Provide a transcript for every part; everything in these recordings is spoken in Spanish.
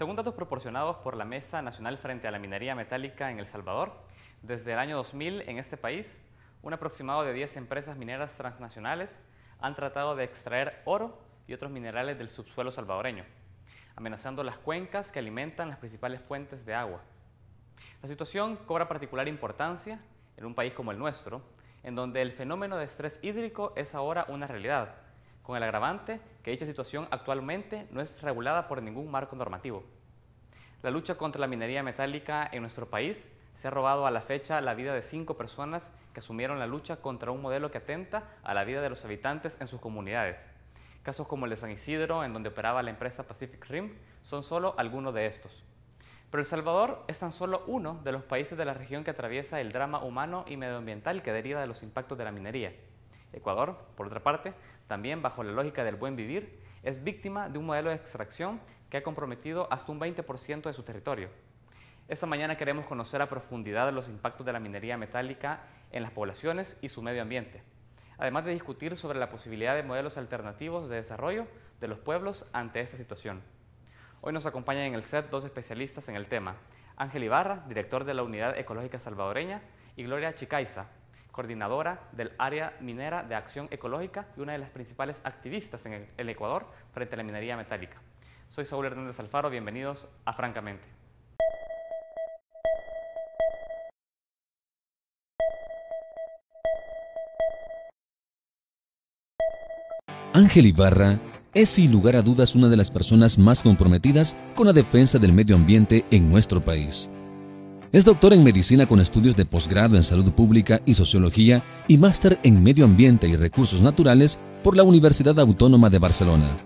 Según datos proporcionados por la Mesa Nacional frente a la Minería Metálica en El Salvador, desde el año 2000 en este país, un aproximado de 10 empresas mineras transnacionales han tratado de extraer oro y otros minerales del subsuelo salvadoreño, amenazando las cuencas que alimentan las principales fuentes de agua. La situación cobra particular importancia en un país como el nuestro, en donde el fenómeno de estrés hídrico es ahora una realidad, con el agravante que dicha situación actualmente no es regulada por ningún marco normativo. La lucha contra la minería metálica en nuestro país se ha robado a la fecha la vida de 5 personas que asumieron la lucha contra un modelo que atenta a la vida de los habitantes en sus comunidades. Casos como el de San Isidro, en donde operaba la empresa Pacific Rim, son solo algunos de estos. Pero El Salvador es tan solo uno de los países de la región que atraviesa el drama humano y medioambiental que deriva de los impactos de la minería. Ecuador, por otra parte, también bajo la lógica del buen vivir, es víctima de un modelo de extracción que ha comprometido hasta un 20% de su territorio. Esta mañana queremos conocer a profundidad los impactos de la minería metálica en las poblaciones y su medio ambiente, además de discutir sobre la posibilidad de modelos alternativos de desarrollo de los pueblos ante esta situación. Hoy nos acompañan en el set 2 especialistas en el tema: Ángel Ibarra, director de la Unidad Ecológica Salvadoreña, y Gloria Chicaiza, coordinadora del área minera de acción ecológica y una de las principales activistas en el Ecuador frente a la minería metálica. Soy Saúl Hernández Alfaro, bienvenidos a Francamente. Ángel Ibarra es sin lugar a dudas una de las personas más comprometidas con la defensa del medio ambiente en nuestro país. Es doctor en medicina con estudios de posgrado en salud pública y sociología y máster en medio ambiente y recursos naturales por la Universidad Autónoma de Barcelona.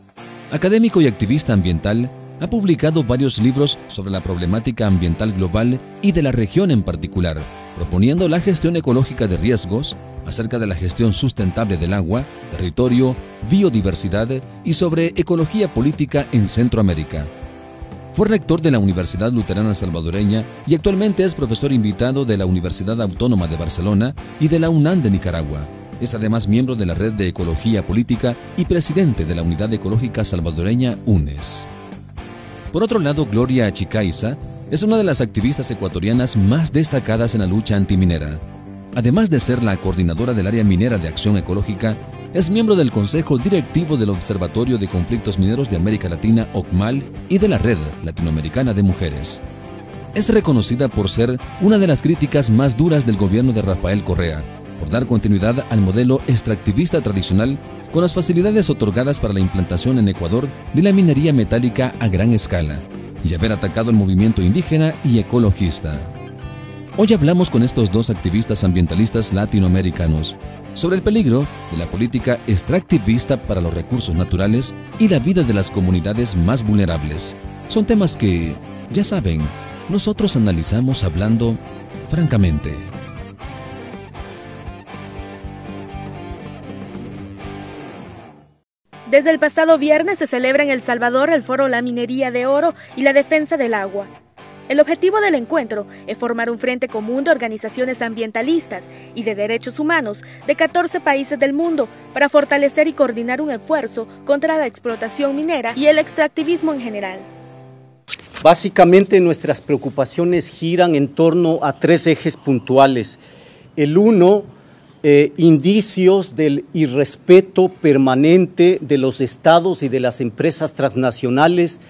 Académico y activista ambiental, ha publicado varios libros sobre la problemática ambiental global y de la región en particular, proponiendo la gestión ecológica de riesgos, acerca de la gestión sustentable del agua, territorio, biodiversidad y sobre ecología política en Centroamérica. Fue rector de la Universidad Luterana Salvadoreña y actualmente es profesor invitado de la Universidad Autónoma de Barcelona y de la UNAM de Nicaragua. Es además miembro de la Red de Ecología Política y presidente de la Unidad Ecológica Salvadoreña UNES. Por otro lado, Gloria Chicaiza es una de las activistas ecuatorianas más destacadas en la lucha antiminera. Además de ser la coordinadora del área minera de acción ecológica, es miembro del Consejo Directivo del Observatorio de Conflictos Mineros de América Latina, OCMAL, y de la Red Latinoamericana de Mujeres. Es reconocida por ser una de las críticas más duras del gobierno de Rafael Correa, por dar continuidad al modelo extractivista tradicional con las facilidades otorgadas para la implantación en Ecuador de la minería metálica a gran escala, y haber atacado el movimiento indígena y ecologista. Hoy hablamos con estos dos activistas ambientalistas latinoamericanos sobre el peligro de la política extractivista para los recursos naturales y la vida de las comunidades más vulnerables. Son temas que, ya saben, nosotros analizamos hablando francamente. Desde el pasado viernes se celebra en El Salvador el foro La Minería de Oro y la Defensa del Agua. El objetivo del encuentro es formar un frente común de organizaciones ambientalistas y de derechos humanos de 14 países del mundo para fortalecer y coordinar un esfuerzo contra la explotación minera y el extractivismo en general. Básicamente nuestras preocupaciones giran en torno a 3 ejes puntuales. El uno, indicios del irrespeto permanente de los estados y de las empresas transnacionales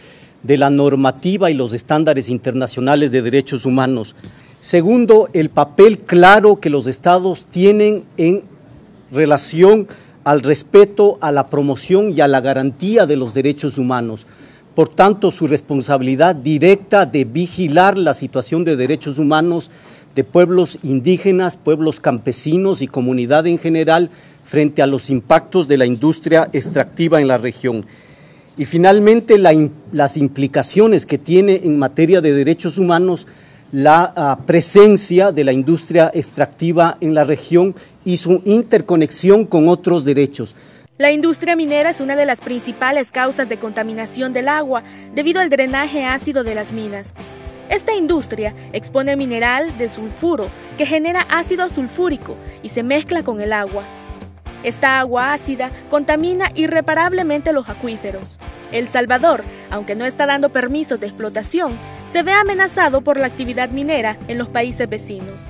de la normativa y los estándares internacionales de derechos humanos. Segundo, el papel claro que los estados tienen en relación al respeto, a la promoción y a la garantía de los derechos humanos. Por tanto, su responsabilidad directa de vigilar la situación de derechos humanos de pueblos indígenas, pueblos campesinos y comunidad en general frente a los impactos de la industria extractiva en la región. Y finalmente, las implicaciones que tiene en materia de derechos humanos la presencia de la industria extractiva en la región y su interconexión con otros derechos. La industria minera es una de las principales causas de contaminación del agua debido al drenaje ácido de las minas. Esta industria expone el mineral de sulfuro que genera ácido sulfúrico y se mezcla con el agua. Esta agua ácida contamina irreparablemente los acuíferos. El Salvador, aunque no está dando permisos de explotación, se ve amenazado por la actividad minera en los países vecinos.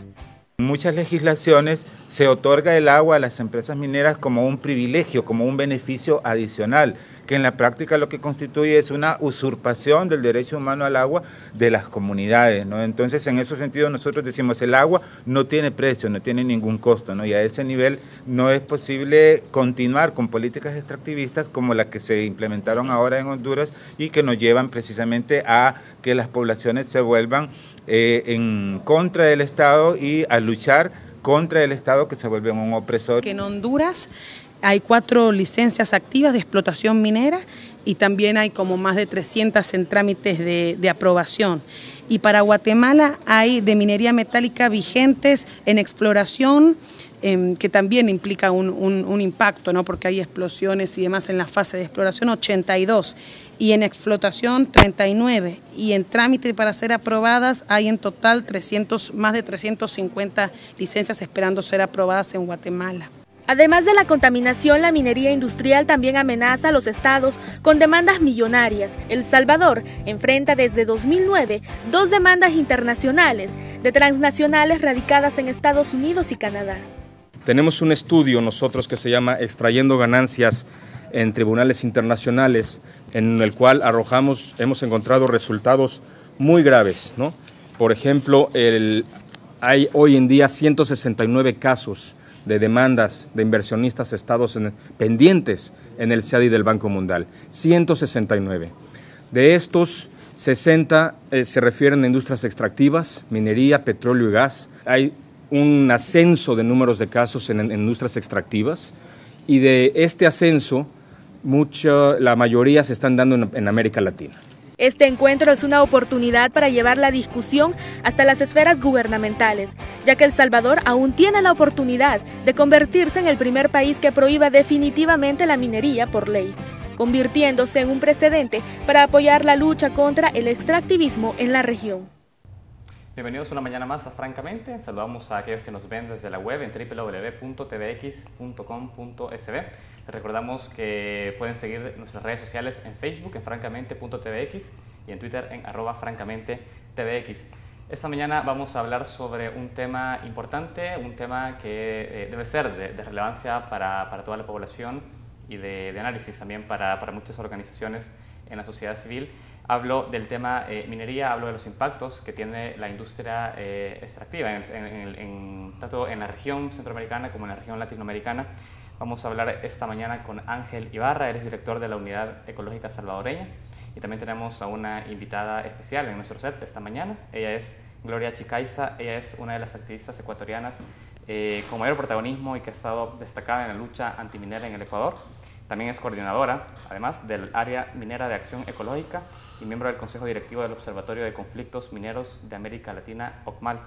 En muchas legislaciones se otorga el agua a las empresas mineras como un privilegio, como un beneficio adicional, que en la práctica lo que constituye es una usurpación del derecho humano al agua de las comunidades, ¿no? Entonces, en ese sentido, nosotros decimos el agua no tiene precio, no tiene ningún costo, ¿no? Y a ese nivel no es posible continuar con políticas extractivistas como las que se implementaron ahora en Honduras y que nos llevan precisamente a que las poblaciones se vuelvan en contra del Estado y a luchar contra el Estado, que se vuelve un opresor. Que en Honduras hay 4 licencias activas de explotación minera y también hay como más de 300 en trámites de aprobación. Y para Guatemala hay de minería metálica vigentes en exploración, que también implica un impacto, ¿no? Porque hay explosiones y demás en la fase de exploración, 82, y en explotación 39, y en trámite para ser aprobadas hay en total más de 350 licencias esperando ser aprobadas en Guatemala. Además de la contaminación, la minería industrial también amenaza a los estados con demandas millonarias. El Salvador enfrenta desde 2009 2 demandas internacionales de transnacionales radicadas en Estados Unidos y Canadá. Tenemos un estudio nosotros que se llama Extrayendo Ganancias en Tribunales Internacionales, en el cual hemos encontrado resultados muy graves, ¿no? Por ejemplo, hay hoy en día 169 casos de demandas de inversionistas estados pendientes en el CIADI del Banco Mundial, 169. De estos, 60 se refieren a industrias extractivas, minería, petróleo y gas. Hay un ascenso de números de casos en industrias extractivas y de este ascenso, la mayoría se están dando en América Latina. Este encuentro es una oportunidad para llevar la discusión hasta las esferas gubernamentales, ya que El Salvador aún tiene la oportunidad de convertirse en el primer país que prohíba definitivamente la minería por ley, convirtiéndose en un precedente para apoyar la lucha contra el extractivismo en la región. Bienvenidos una mañana más a Francamente. Saludamos a aquellos que nos ven desde la web en www.tvx.com.sb. Les recordamos que pueden seguir nuestras redes sociales en Facebook en francamente.tvx y en Twitter en @francamente.tvx. Esta mañana vamos a hablar sobre un tema importante, un tema que debe ser de relevancia para toda la población y de análisis también para muchas organizaciones en la sociedad civil. Hablo del tema minería, hablo de los impactos que tiene la industria extractiva, tanto en la región centroamericana como en la región latinoamericana. Vamos a hablar esta mañana con Ángel Ibarra, él es director de la Unidad Ecológica Salvadoreña. Y también tenemos a una invitada especial en nuestro set esta mañana. Ella es Gloria Chicaiza, ella es una de las activistas ecuatorianas con mayor protagonismo y que ha estado destacada en la lucha antiminera en el Ecuador. También es coordinadora, además, del Área Minera de Acción Ecológica y miembro del Consejo Directivo del Observatorio de Conflictos Mineros de América Latina, OCMAL.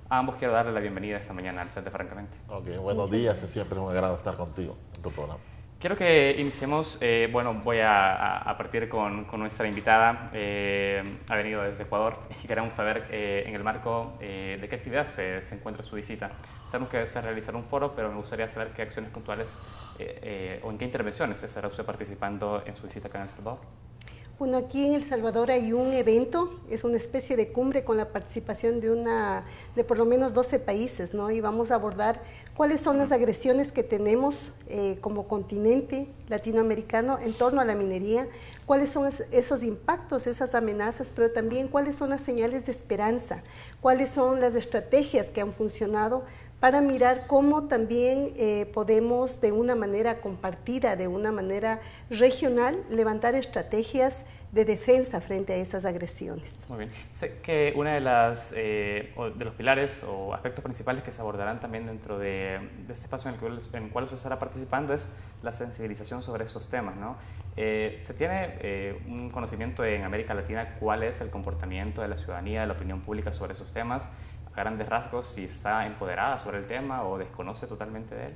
A ambos quiero darle la bienvenida esta mañana al set de Francamente. Ok, buenos días, es siempre un agrado estar contigo en tu programa. Quiero que iniciemos, voy a partir con nuestra invitada, ha venido desde Ecuador y queremos saber en el marco de qué actividad se encuentra su visita. Sabemos que se realizar un foro, pero me gustaría saber qué acciones puntuales o en qué intervenciones estará usted participando en su visita acá en El Salvador. Bueno, aquí en El Salvador hay un evento, es una especie de cumbre con la participación de por lo menos 12 países, ¿no? Y vamos a abordar cuáles son las agresiones que tenemos como continente latinoamericano en torno a la minería, cuáles son esos impactos, esas amenazas, pero también cuáles son las señales de esperanza, cuáles son las estrategias que han funcionado para mirar cómo también podemos de una manera compartida, de una manera regional, levantar estrategias de defensa frente a esas agresiones. Muy bien. Sé que uno de los pilares o aspectos principales que se abordarán también dentro de este espacio en el cual usted estará participando es la sensibilización sobre estos temas, ¿no? ¿Se tiene un conocimiento en América Latina cuál es el comportamiento de la ciudadanía, de la opinión pública sobre esos temas? A grandes rasgos, si está empoderada sobre el tema o desconoce totalmente de él.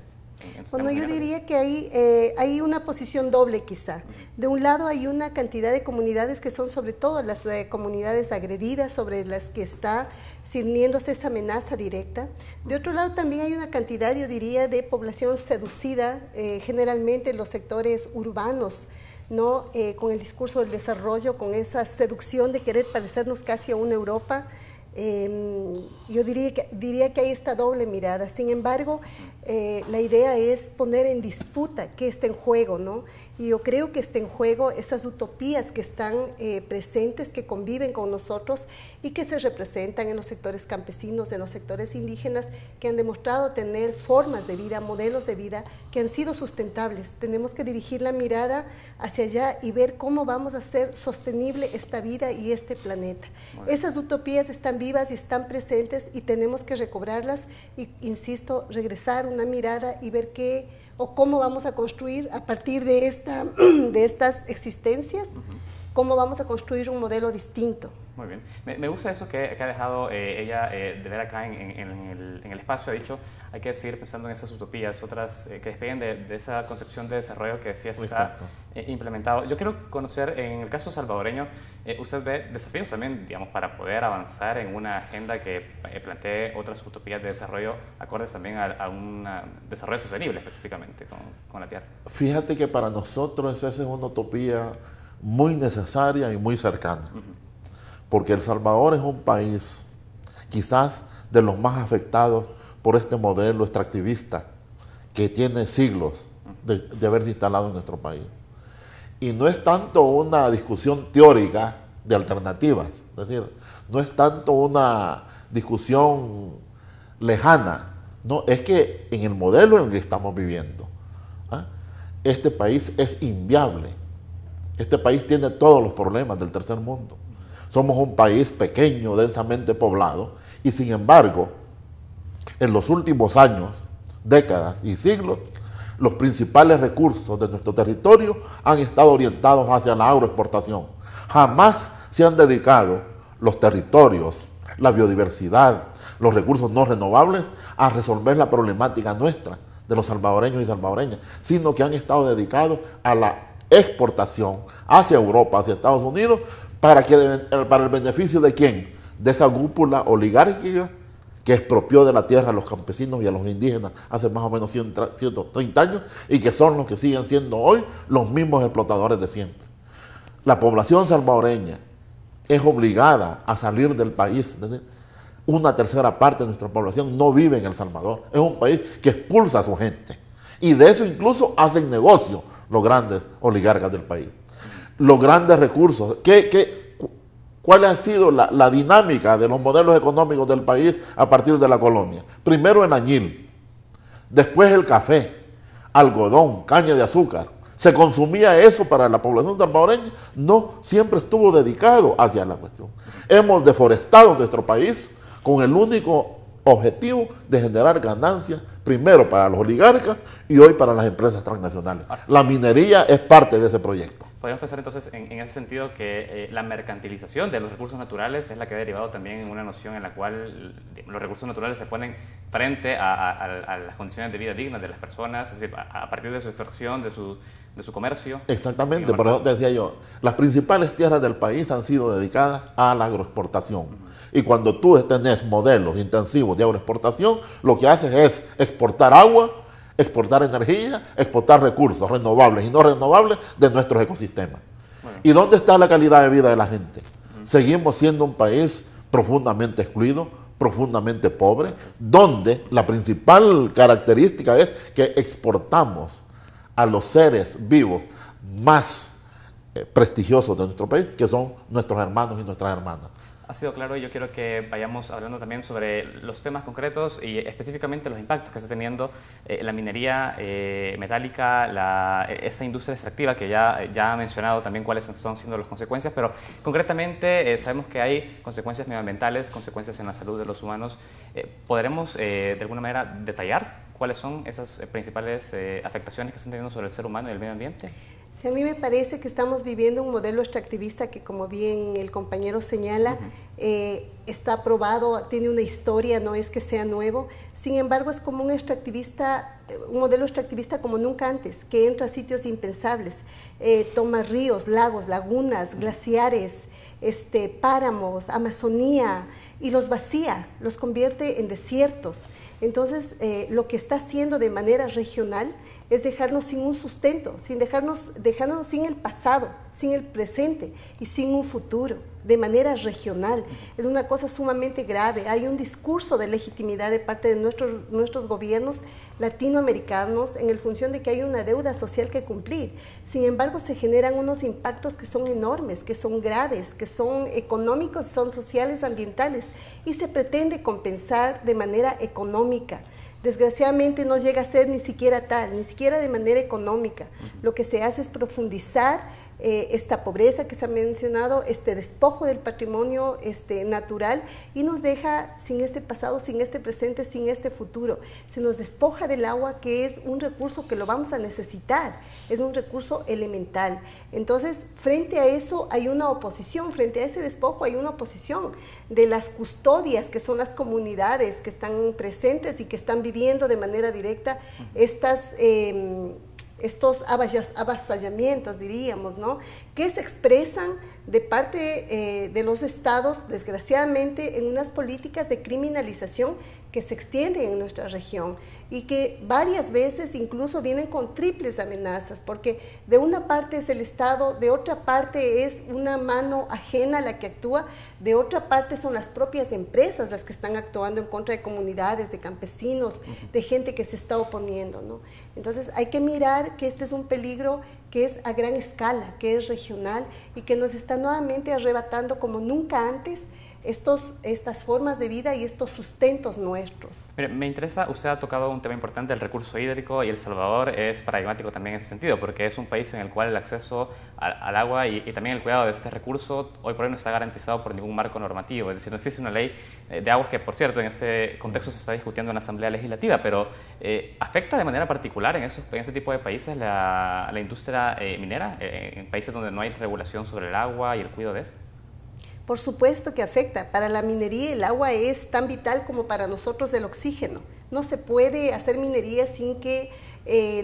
Bueno, yo diría que hay una posición doble quizá. De un lado hay una cantidad de comunidades que son sobre todo las comunidades agredidas, sobre las que está cerniéndose esa amenaza directa. De otro lado también hay una cantidad, yo diría, de población seducida, generalmente en los sectores urbanos ¿no? Con el discurso del desarrollo, con esa seducción de querer parecernos casi a una Europa. Yo diría que hay esta doble mirada. Sin embargo, la idea es poner en disputa qué está en juego, ¿no? Y yo creo que está en juego esas utopías que están presentes, que conviven con nosotros y que se representan en los sectores campesinos, en los sectores indígenas, que han demostrado tener formas de vida, modelos de vida que han sido sustentables. Tenemos que dirigir la mirada hacia allá y ver cómo vamos a hacer sostenible esta vida y este planeta. Esas utopías están vivas y están presentes y tenemos que recobrarlas y, insisto, regresar una mirada y ver qué o cómo vamos a construir a partir de estas existencias, cómo vamos a construir un modelo distinto. Muy bien. Me gusta eso que ha dejado ella de ver acá en el espacio. Ha dicho, hay que seguir pensando en esas utopías, otras que despeguen de esa concepción de desarrollo que decía está implementado. Yo quiero conocer, en el caso salvadoreño, usted ve desafíos también, digamos, para poder avanzar en una agenda que plantee otras utopías de desarrollo acordes también a un desarrollo sostenible específicamente con la tierra. Fíjate que para nosotros esa es una utopía muy necesaria y muy cercana. Porque El Salvador es un país quizás de los más afectados por este modelo extractivista que tiene siglos de haberse instalado en nuestro país. Y no es tanto una discusión teórica de alternativas, es decir, no es tanto una discusión lejana, no, es que en el modelo en el que estamos viviendo, este país es inviable. Este país tiene todos los problemas del tercer mundo. Somos un país pequeño, densamente poblado, y sin embargo, en los últimos años, décadas y siglos, los principales recursos de nuestro territorio han estado orientados hacia la agroexportación. Jamás se han dedicado los territorios, la biodiversidad, los recursos no renovables a resolver la problemática nuestra, de los salvadoreños y salvadoreñas, sino que han estado dedicados a la exportación hacia Europa, hacia Estados Unidos, para el beneficio de ¿quién? De esa cúpula oligárquica que expropió de la tierra a los campesinos y a los indígenas hace más o menos 130 años y que son los que siguen siendo hoy los mismos explotadores de siempre. La población salvadoreña es obligada a salir del país. Una tercera parte de nuestra población no vive en El Salvador. Es un país que expulsa a su gente. Y de eso incluso hacen negocio los grandes oligarcas del país. Los grandes recursos. ¿Cuál ha sido la dinámica de los modelos económicos del país a partir de la colonia? Primero el añil, después el café, algodón, caña de azúcar. ¿Se consumía eso para la población salvadoreña? No, siempre estuvo dedicado hacia la cuestión. Hemos deforestado nuestro país con el único objetivo de generar ganancias, primero para los oligarcas y hoy para las empresas transnacionales. La minería es parte de ese proyecto. Podríamos pensar entonces en ese sentido que la mercantilización de los recursos naturales es la que ha derivado también en una noción en la cual los recursos naturales se ponen frente a las condiciones de vida dignas de las personas, es decir, a partir de su extracción, de su comercio. Exactamente, por eso decía yo, las principales tierras del país han sido dedicadas a la agroexportación. Y cuando tú tenés modelos intensivos de agroexportación, lo que haces es exportar agua, exportar energía, exportar recursos renovables y no renovables de nuestros ecosistemas. Bueno. ¿Y dónde está la calidad de vida de la gente? Seguimos siendo un país profundamente excluido, profundamente pobre, donde la principal característica es que exportamos a los seres vivos más prestigiosos de nuestro país, que son nuestros hermanos y nuestras hermanas. Ha sido claro y yo quiero que vayamos hablando también sobre los temas concretos y específicamente los impactos que está teniendo la minería metálica, esa industria extractiva que ya ha mencionado también cuáles están siendo las consecuencias, pero concretamente sabemos que hay consecuencias medioambientales, consecuencias en la salud de los humanos. ¿Podremos de alguna manera detallar cuáles son esas principales afectaciones que están teniendo sobre el ser humano y el medio ambiente? Sí, a mí me parece que estamos viviendo un modelo extractivista que, como bien el compañero señala, está probado, tiene una historia, no es que sea nuevo. Sin embargo, es como un modelo extractivista como nunca antes, que entra a sitios impensables, toma ríos, lagos, lagunas, glaciares, páramos, Amazonía, y los vacía, los convierte en desiertos. Entonces, lo que está haciendo de manera regional es dejarnos sin un sustento, dejarnos sin el pasado, sin el presente y sin un futuro, de manera regional. Es una cosa sumamente grave. Hay un discurso de legitimidad de parte de nuestros gobiernos latinoamericanos en función de que hay una deuda social que cumplir. Sin embargo, se generan unos impactos que son enormes, que son graves, que son económicos, son sociales, ambientales, y se pretende compensar de manera económica. Desgraciadamente no llega a ser ni siquiera tal, ni siquiera de manera económica. Lo que se hace es profundizar esta pobreza que se ha mencionado, este despojo del patrimonio natural, y nos deja sin este pasado, sin este presente, sin este futuro. Se nos despoja del agua, que es un recurso que lo vamos a necesitar, es un recurso elemental. Entonces, frente a eso hay una oposición, frente a ese despojo hay una oposición de las custodias, que son las comunidades que están presentes y que están viviendo de manera directa estos avasallamientos, diríamos, ¿no?, que se expresan de parte de los estados, desgraciadamente, en unas políticas de criminalización que se extienden en nuestra región y que varias veces incluso vienen con triples amenazas, porque de una parte es el Estado, de otra parte es una mano ajena la que actúa, de otra parte son las propias empresas las que están actuando en contra de comunidades, de campesinos, de gente que se está oponiendo, ¿no? Entonces hay que mirar que este es un peligro que es a gran escala, que es regional y que nos está nuevamente arrebatando como nunca antes estas formas de vida y estos sustentos nuestros. Mire, me interesa, usted ha tocado un tema importante, el recurso hídrico, y El Salvador es paradigmático también en ese sentido, porque es un país en el cual el acceso al agua y también el cuidado de este recurso hoy por hoy no está garantizado por ningún marco normativo. Es decir, no existe una ley de aguas que, por cierto, en este contexto se está discutiendo en la Asamblea Legislativa, pero ¿afecta de manera particular en ese tipo de países la industria minera, en países donde no hay regulación sobre el agua y el cuidado de esto? Por supuesto que afecta. Para la minería el agua es tan vital como para nosotros el oxígeno. No se puede hacer minería sin que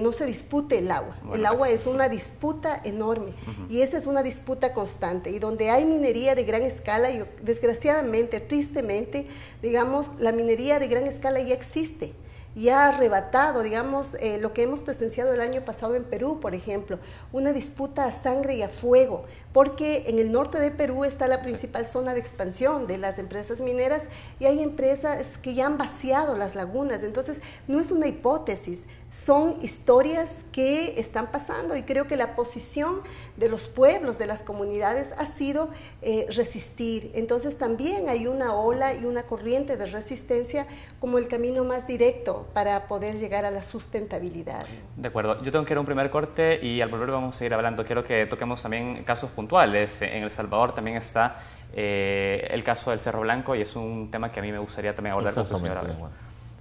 no se dispute el agua. Bueno, el agua es una disputa enorme y esa es una disputa constante. Y donde hay minería de gran escala, y desgraciadamente, tristemente, digamos, la minería de gran escala ya existe. Y ha arrebatado, digamos, lo que hemos presenciado el año pasado en Perú, por ejemplo, una disputa a sangre y a fuego, porque en el norte de Perú está la principal zona de expansión de las empresas mineras y hay empresas que ya han vaciado las lagunas. Entonces, no es una hipótesis, son historias que están pasando, y creo que la posición de los pueblos, de las comunidades, ha sido resistir. Entonces también hay una ola y una corriente de resistencia como el camino más directo para poder llegar a la sustentabilidad. De acuerdo, yo tengo que ir a un primer corte y al volver vamos a seguir hablando. Quiero que toquemos también casos puntuales. En El Salvador también está el caso del Cerro Blanco, y es un tema que a mí me gustaría también abordar con usted, señora.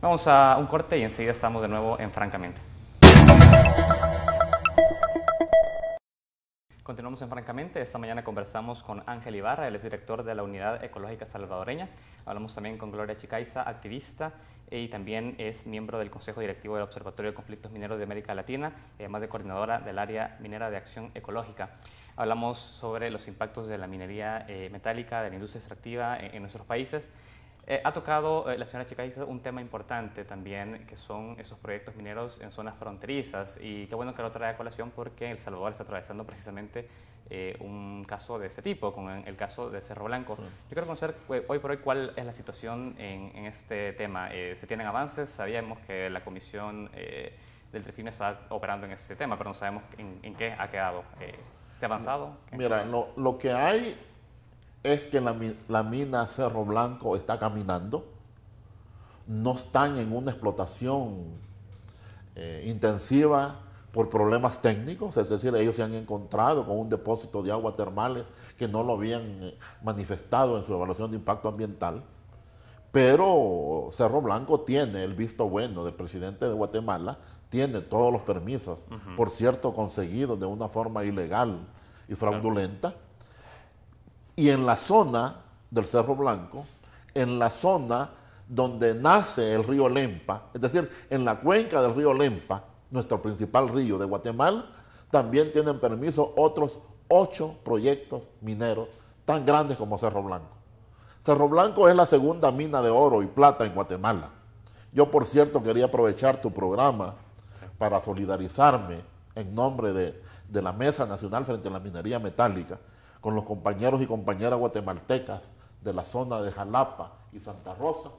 Vamos a un corte y enseguida estamos de nuevo en Francamente. Continuamos en Francamente. Esta mañana conversamos con Ángel Ibarra, él es director de la Unidad Ecológica Salvadoreña. Hablamos también con Gloria Chicaiza, activista, y también es miembro del Consejo Directivo del Observatorio de Conflictos Mineros de América Latina, además de coordinadora del área minera de acción ecológica. Hablamos sobre los impactos de la minería metálica, de la industria extractiva en nuestros países. Ha tocado la señora Chicaiza un tema importante también, que son esos proyectos mineros en zonas fronterizas, y qué bueno que lo trae a colación porque El Salvador está atravesando precisamente un caso de ese tipo, con el caso de Cerro Blanco. Sí. Yo quiero conocer hoy por hoy cuál es la situación en este tema. ¿Se tienen avances? Sabíamos que la comisión del TRIFIME está operando en este tema, pero no sabemos en qué ha quedado. ¿Se ha avanzado? Mira, lo que hay es que la mina Cerro Blanco está caminando, no están en una explotación intensiva por problemas técnicos, es decir, ellos se han encontrado con un depósito de agua termales que no lo habían manifestado en su evaluación de impacto ambiental, pero Cerro Blanco tiene el visto bueno del presidente de Guatemala, tiene todos los permisos, por cierto, conseguidos de una forma ilegal y fraudulenta. Y en la zona del Cerro Blanco, en la zona donde nace el río Lempa, es decir, en la cuenca del río Lempa, nuestro principal río de Guatemala, también tienen permiso otros 8 proyectos mineros tan grandes como Cerro Blanco. Cerro Blanco es la segunda mina de oro y plata en Guatemala. Yo, por cierto, quería aprovechar tu programa para solidarizarme en nombre de la Mesa Nacional frente a la Minería Metálica con los compañeros y compañeras guatemaltecas de la zona de Jalapa y Santa Rosa,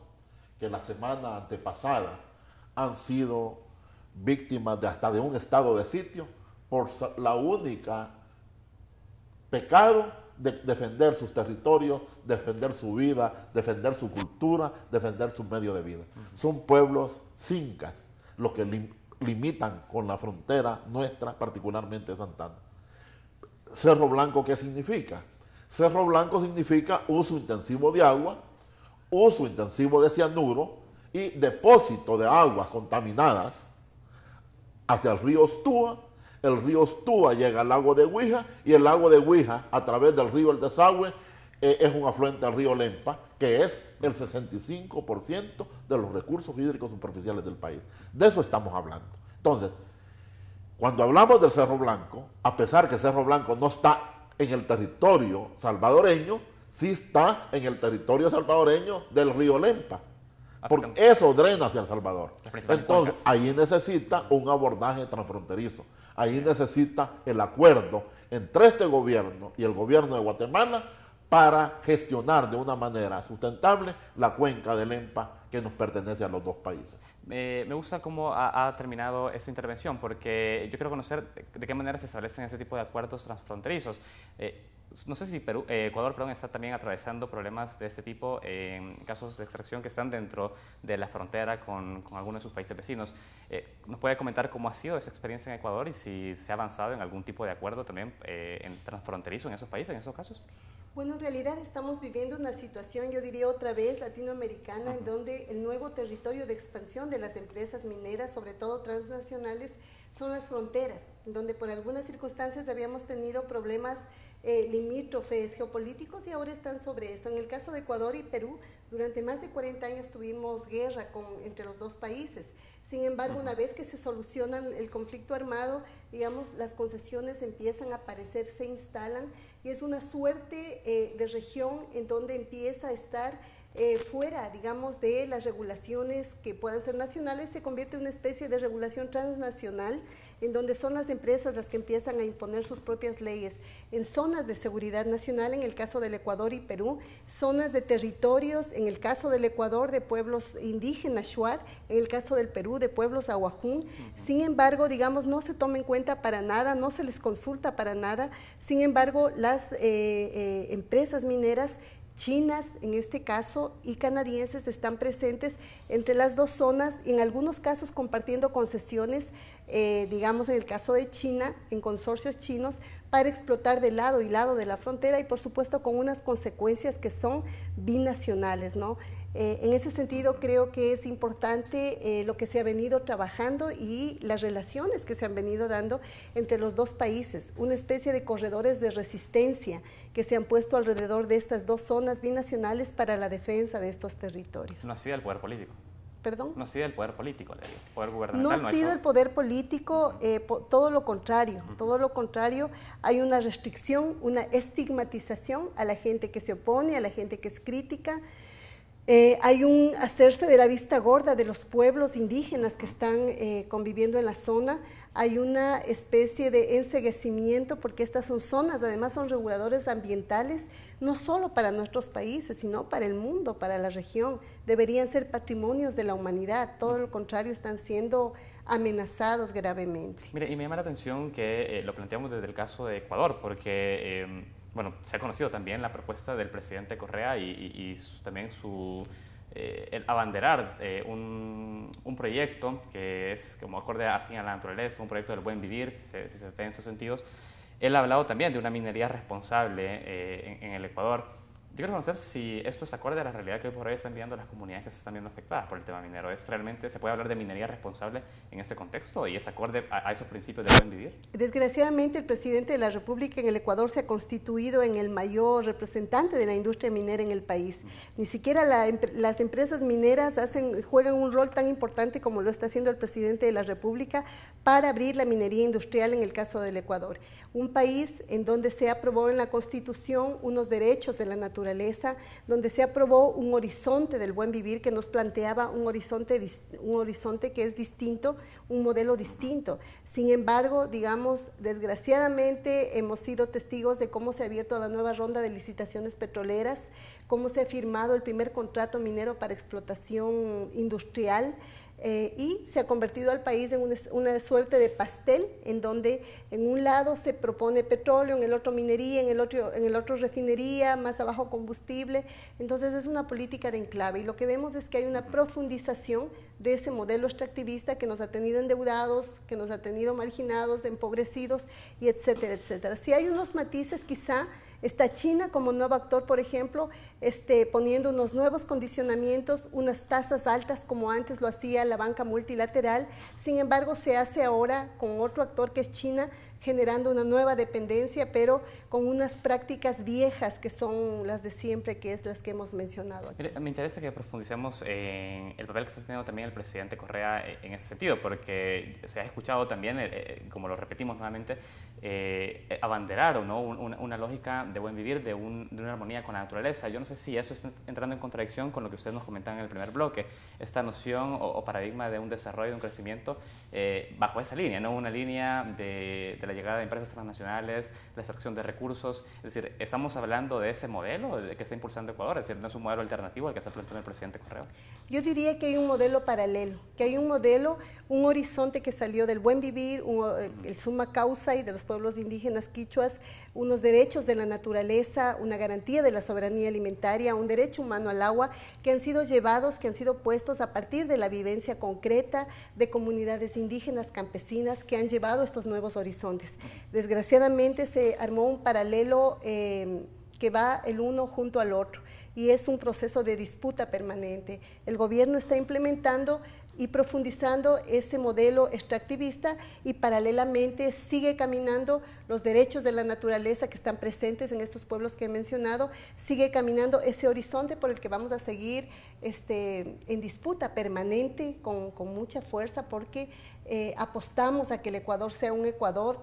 que la semana antepasada han sido víctimas hasta de un estado de sitio por la única pecado de defender sus territorios, defender su vida, defender su cultura, defender su medio de vida. Son pueblos cincas los que limitan con la frontera nuestra, particularmente Santana. Cerro Blanco, ¿qué significa? Cerro Blanco significa uso intensivo de agua, uso intensivo de cianuro y depósito de aguas contaminadas hacia el río Ostúa. El río Ostúa llega al lago de Huija y el lago de Huija, a través del río El Desagüe, es un afluente al río Lempa, que es el 65% de los recursos hídricos superficiales del país. De eso estamos hablando. Entonces, cuando hablamos del Cerro Blanco, a pesar que Cerro Blanco no está en el territorio salvadoreño, sí está en el territorio salvadoreño del río Lempa, porque eso drena hacia El Salvador. Entonces, ahí necesita un abordaje transfronterizo. Ahí necesita el acuerdo entre este gobierno y el gobierno de Guatemala para gestionar de una manera sustentable la cuenca del Lempa que nos pertenece a los dos países. Me gusta cómo ha terminado esta intervención, porque yo quiero conocer de qué manera se establecen ese tipo de acuerdos transfronterizos. No sé si Ecuador está también atravesando problemas de este tipo en casos de extracción que están dentro de la frontera con algunos de sus países vecinos. ¿Nos puede comentar cómo ha sido esa experiencia en Ecuador y si se ha avanzado en algún tipo de acuerdo también en transfronterizo en esos países, en esos casos? Bueno, en realidad estamos viviendo una situación, yo diría otra vez, latinoamericana, en donde el nuevo territorio de expansión de las empresas mineras, sobre todo transnacionales, son las fronteras, en donde por algunas circunstancias habíamos tenido problemas limítrofes geopolíticos y ahora están sobre eso. En el caso de Ecuador y Perú, durante más de 40 años tuvimos guerra entre los dos países. Sin embargo, una vez que se soluciona el conflicto armado, digamos, las concesiones empiezan a aparecer, se instalan, y es una suerte de región en donde empieza a estar fuera, digamos, de las regulaciones que puedan ser nacionales, se convierte en una especie de regulación transnacional, en donde son las empresas las que empiezan a imponer sus propias leyes en zonas de seguridad nacional, en el caso del Ecuador y Perú, zonas de territorios, en el caso del Ecuador de pueblos indígenas Shuar, en el caso del Perú de pueblos Ahuajún. Sin embargo, digamos, no se toma en cuenta para nada, no se les consulta para nada. Sin embargo, las empresas mineras chinas, en este caso, y canadienses están presentes entre las dos zonas, y en algunos casos compartiendo concesiones, digamos en el caso de China, en consorcios chinos, para explotar de lado y lado de la frontera, y por supuesto con unas consecuencias que son binacionales, ¿no? En ese sentido creo que es importante lo que se ha venido trabajando y las relaciones que se han venido dando entre los dos países, una especie de corredores de resistencia que se han puesto alrededor de estas dos zonas binacionales para la defensa de estos territorios. No ha sido el poder político. ¿Perdón? No ha sido el poder político, el poder gubernamental. No ha sido el poder político, todo lo contrario, todo lo contrario. Hay una restricción, una estigmatización a la gente que se opone, a la gente que es crítica. Hay un hacerse de la vista gorda de los pueblos indígenas que están conviviendo en la zona. Hay una especie de enceguecimiento porque estas son zonas, además son reguladores ambientales, no solo para nuestros países, sino para el mundo, para la región. Deberían ser patrimonios de la humanidad, todo lo contrario, están siendo amenazados gravemente. Mire, y me llama la atención que lo planteamos desde el caso de Ecuador, porque bueno, se ha conocido también la propuesta del presidente Correa y también el abanderar un proyecto que es como acorde a fin a la naturaleza, un proyecto del buen vivir, si se ve en esos sentidos. Él ha hablado también de una minería responsable en el Ecuador. Yo quiero conocer si esto es acorde a la realidad que hoy por hoy están viendo las comunidades que se están viendo afectadas por el tema minero. ¿Es realmente, se puede hablar de minería responsable en ese contexto y es acorde a esos principios de buen vivir? Desgraciadamente, el presidente de la República en el Ecuador se ha constituido en el mayor representante de la industria minera en el país. Ni siquiera las empresas mineras juegan un rol tan importante como lo está haciendo el presidente de la República para abrir la minería industrial en el caso del Ecuador. Un país en donde se aprobó en la Constitución unos derechos de la naturaleza, donde se aprobó un horizonte del buen vivir que nos planteaba un horizonte que es distinto, un modelo distinto. Sin embargo, digamos, desgraciadamente hemos sido testigos de cómo se ha abierto la nueva ronda de licitaciones petroleras, cómo se ha firmado el primer contrato minero para explotación industrial, y se ha convertido al país en una suerte de pastel en donde en un lado se propone petróleo, en el otro minería, en el otro refinería, más abajo combustible. Entonces es una política de enclave y lo que vemos es que hay una profundización de ese modelo extractivista que nos ha tenido endeudados, que nos ha tenido marginados, empobrecidos y etcétera, etcétera. Si hay unos matices, quizá está China como nuevo actor, por ejemplo, poniendo unos nuevos condicionamientos, unas tasas altas como antes lo hacía la banca multilateral. Sin embargo, se hace ahora con otro actor que es China, generando una nueva dependencia, pero con unas prácticas viejas que son las de siempre, que es las que hemos mencionado aquí. Mire, me interesa que profundicemos en el papel que está teniendo también el presidente Correa en ese sentido, porque se ha escuchado también, como lo repetimos nuevamente, abanderar, ¿no?, una lógica de buen vivir, de una armonía con la naturaleza. Yo no sé si eso está entrando en contradicción con lo que ustedes nos comentaban en el primer bloque, esta noción o paradigma de un desarrollo, de un crecimiento bajo esa línea, ¿no?, una línea de la llegada de empresas transnacionales, la extracción de recursos. Es decir, estamos hablando de ese modelo que está impulsando Ecuador, es decir, no es un modelo alternativo al que está planteando el presidente Correa. Yo diría que hay un modelo paralelo, que hay un modelo, un horizonte que salió del buen vivir, el summa causa y de los pueblos indígenas quichuas, unos derechos de la naturaleza, una garantía de la soberanía alimentaria, un derecho humano al agua, que han sido llevados, que han sido puestos a partir de la vivencia concreta de comunidades indígenas, campesinas, que han llevado estos nuevos horizontes. Desgraciadamente se armó un paralelo que va el uno junto al otro y es un proceso de disputa permanente. El gobierno está implementando y profundizando ese modelo extractivista y paralelamente sigue caminando los derechos de la naturaleza que están presentes en estos pueblos que he mencionado, sigue caminando ese horizonte por el que vamos a seguir en disputa permanente con mucha fuerza porque apostamos a que el Ecuador sea un Ecuador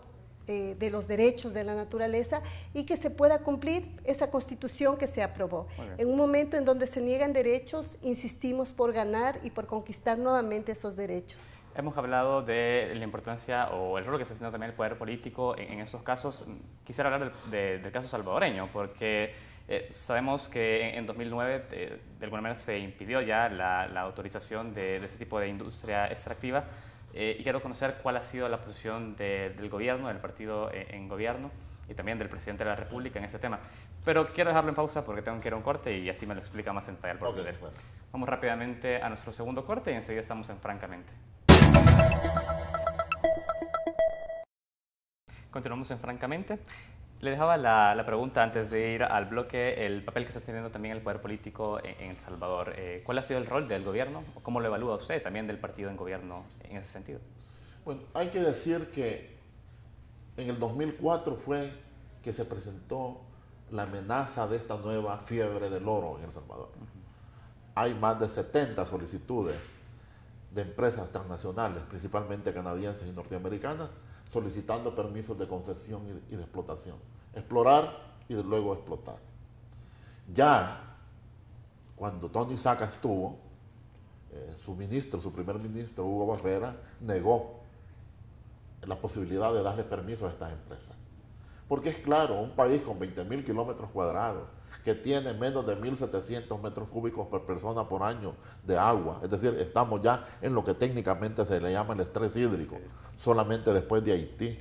de los derechos de la naturaleza y que se pueda cumplir esa constitución que se aprobó. En un momento en donde se niegan derechos, insistimos por ganar y por conquistar nuevamente esos derechos. Hemos hablado de la importancia o el rol que está teniendo también el poder político en estos casos. Quisiera hablar del caso salvadoreño, porque sabemos que en 2009 de alguna manera se impidió ya la autorización de ese tipo de industria extractiva. Y quiero conocer cuál ha sido la posición del gobierno, del partido en gobierno y también del presidente de la República en ese tema. Pero quiero dejarlo en pausa porque tengo que ir a un corte y así me lo explica más en detalle el propio él. Vamos rápidamente a nuestro segundo corte y enseguida estamos en Francamente. Continuamos en Francamente. Le dejaba la pregunta antes de ir al bloque, el papel que está teniendo también el poder político en El Salvador. ¿Cuál ha sido el rol del gobierno? ¿Cómo lo evalúa usted también del partido en gobierno en ese sentido? Bueno, hay que decir que en el 2004 fue que se presentó la amenaza de esta nueva fiebre del oro en El Salvador. Hay más de 70 solicitudes de empresas transnacionales, principalmente canadienses y norteamericanas, solicitando permisos de concesión y de explotación. Explorar y luego explotar. Ya cuando Tony Saca estuvo, su primer ministro, Hugo Barrera, negó la posibilidad de darle permiso a estas empresas. Porque es claro, un país con 20.000 kilómetros cuadrados, que tiene menos de 1.700 metros cúbicos por persona por año de agua, es decir, estamos ya en lo que técnicamente se le llama el estrés hídrico, solamente después de Haití,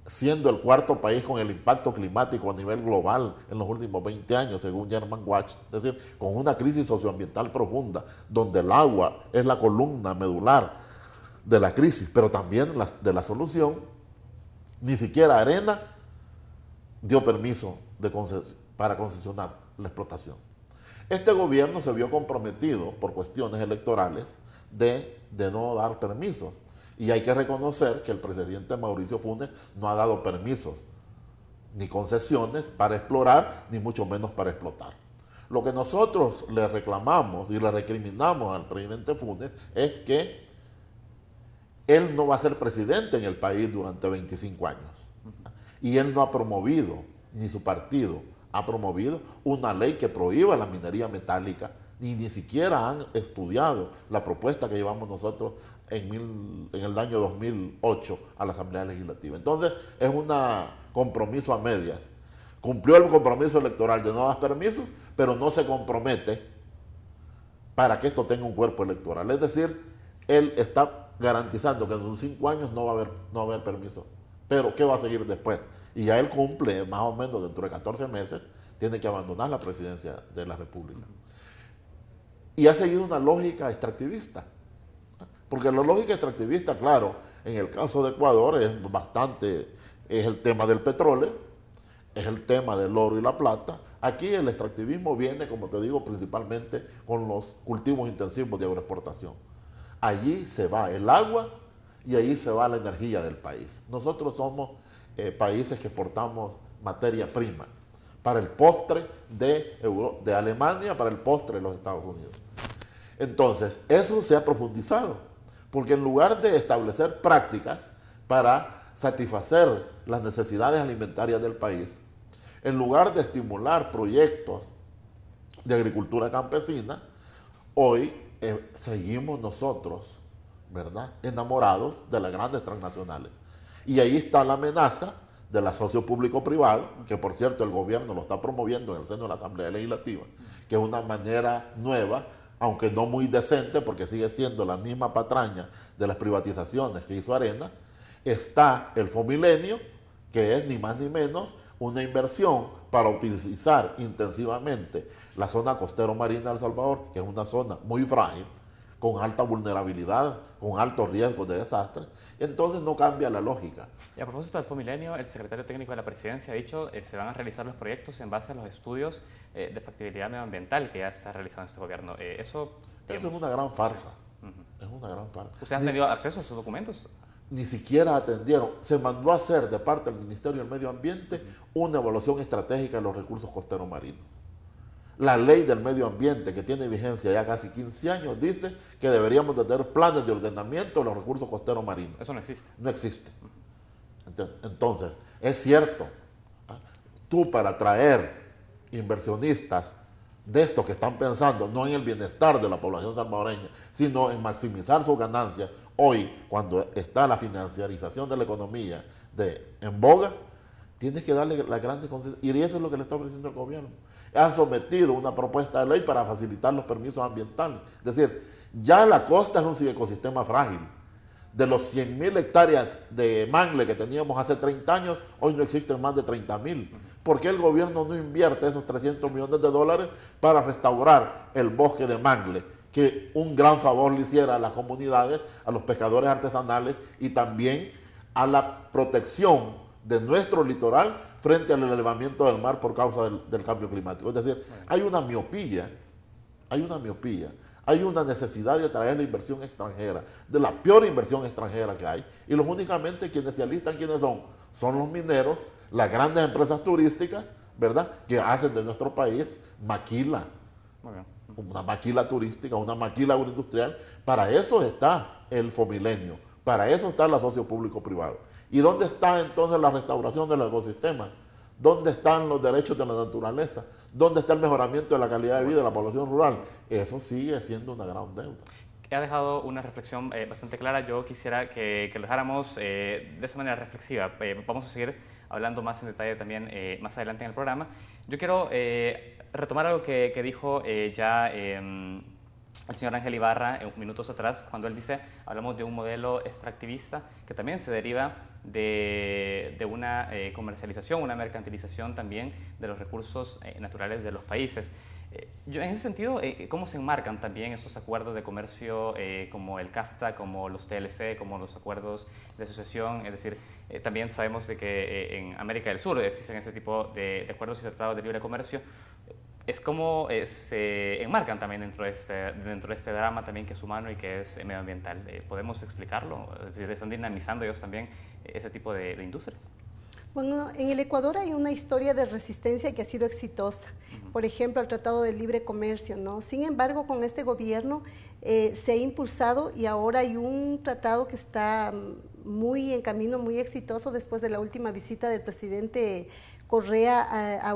siendo el cuarto país con el impacto climático a nivel global en los últimos 20 años, según German Watch, es decir, con una crisis socioambiental profunda, donde el agua es la columna medular de la crisis, pero también de la solución. Ni siquiera Arena dio permiso para concesionar la explotación. Este gobierno se vio comprometido por cuestiones electorales de no dar permisos. Y hay que reconocer que el presidente Mauricio Funes no ha dado permisos ni concesiones para explorar, ni mucho menos para explotar. Lo que nosotros le reclamamos y le recriminamos al presidente Funes es que él no va a ser presidente en el país durante 25 años. Y él no ha promovido, ni su partido ha promovido una ley que prohíba la minería metálica, ni siquiera han estudiado la propuesta que llevamos nosotros en el año 2008 a la Asamblea Legislativa. Entonces, es un compromiso a medias. Cumplió el compromiso electoral de no dar permisos, pero no se compromete para que esto tenga un cuerpo electoral. Es decir, él está garantizando que en sus 5 años no va a haber permiso. Pero, ¿qué va a seguir después? Y ya él cumple, más o menos dentro de 14 meses, tiene que abandonar la presidencia de la República. Y ha seguido una lógica extractivista. Porque la lógica extractivista, claro, en el caso de Ecuador es el tema del petróleo, es el tema del oro y la plata. Aquí el extractivismo viene, como te digo, principalmente con los cultivos intensivos de agroexportación. Allí se va el agua y allí se va la energía del país. Nosotros somos países que exportamos materia prima para el postre de Alemania, para el postre de los Estados Unidos. Entonces, eso se ha profundizado, porque en lugar de establecer prácticas para satisfacer las necesidades alimentarias del país, en lugar de estimular proyectos de agricultura campesina, hoy seguimos nosotros, ¿verdad?, enamorados de las grandes transnacionales. Y ahí está la amenaza de la socio público-privado, que por cierto el gobierno lo está promoviendo en el seno de la Asamblea Legislativa, que es una manera nueva, aunque no muy decente, porque sigue siendo la misma patraña de las privatizaciones que hizo Arena. Está el Fomilenio, que es ni más ni menos una inversión para utilizar intensivamente la zona costero marina de El Salvador, que es una zona muy frágil, con alta vulnerabilidad, con altos riesgos de desastres. Entonces no cambia la lógica. Y a propósito del Fomilenio, el secretario técnico de la Presidencia ha dicho que se van a realizar los proyectos en base a los estudios de factibilidad medioambiental que ya se ha realizado en este gobierno. Eso es una gran farsa. Es una gran farsa. ¿Ustedes han tenido acceso a esos documentos? Ni siquiera atendieron. Se mandó a hacer de parte del Ministerio del Medio Ambiente una evaluación estratégica de los recursos costeros marinos. La ley del medio ambiente, que tiene vigencia ya casi 15 años, dice que deberíamos de tener planes de ordenamiento de los recursos costeros marinos. Eso no existe. No existe. Entonces, es cierto, tú para atraer inversionistas de estos que están pensando no en el bienestar de la población salvadoreña, sino en maximizar sus ganancias, hoy, cuando está la financiarización de la economía en boga, tienes que darle las grandes concesiones. Y eso es lo que le está ofreciendo el gobierno. Han sometido una propuesta de ley para facilitar los permisos ambientales. Es decir, ya la costa es un ecosistema frágil. De los 100.000 hectáreas de mangle que teníamos hace 30 años, hoy no existen más de 30.000. ¿Por qué el gobierno no invierte esos 300 millones de dólares para restaurar el bosque de mangle? Que un gran favor le hiciera a las comunidades, a los pescadores artesanales y también a la protección de nuestro litoral frente al elevamiento del mar por causa del cambio climático. Es decir, hay una miopía, hay una necesidad de atraer la inversión extranjera, de la peor inversión extranjera que hay, y los únicamente quienes se alistan, ¿quiénes son? Son los mineros, las grandes empresas turísticas, ¿verdad?, que hacen de nuestro país maquila, una maquila turística, una maquila agroindustrial. Para eso está el Fomilenio, para eso está el socio público-privado. ¿Y dónde está entonces la restauración del ecosistema? ¿Dónde están los derechos de la naturaleza? ¿Dónde está el mejoramiento de la calidad de vida de la población rural? Eso sigue siendo una gran deuda. Ha dejado una reflexión bastante clara. Yo quisiera que lo dejáramos de esa manera reflexiva. Vamos a seguir hablando más en detalle también más adelante en el programa. Yo quiero retomar algo que dijo ya el señor Ángel Ibarra minutos atrás, cuando él dice, hablamos de un modelo extractivista que también se deriva de una comercialización, una mercantilización también de los recursos naturales de los países. Yo, en ese sentido, ¿cómo se enmarcan también estos acuerdos de comercio como el CAFTA, como los TLC, como los acuerdos de asociación? Es decir, también sabemos de que en América del Sur existen ese tipo de acuerdos y tratados de libre comercio. Es como se enmarcan también dentro de este drama también que es humano y que es medioambiental. ¿Podemos explicarlo? Es decir, ¿están dinamizando ellos también ese tipo de industrias? Bueno, en el Ecuador hay una historia de resistencia que ha sido exitosa. Por ejemplo, el Tratado de Libre Comercio, ¿no? Sin embargo, con este gobierno se ha impulsado y ahora hay un tratado que está muy en camino, muy exitoso después de la última visita del presidente Correa a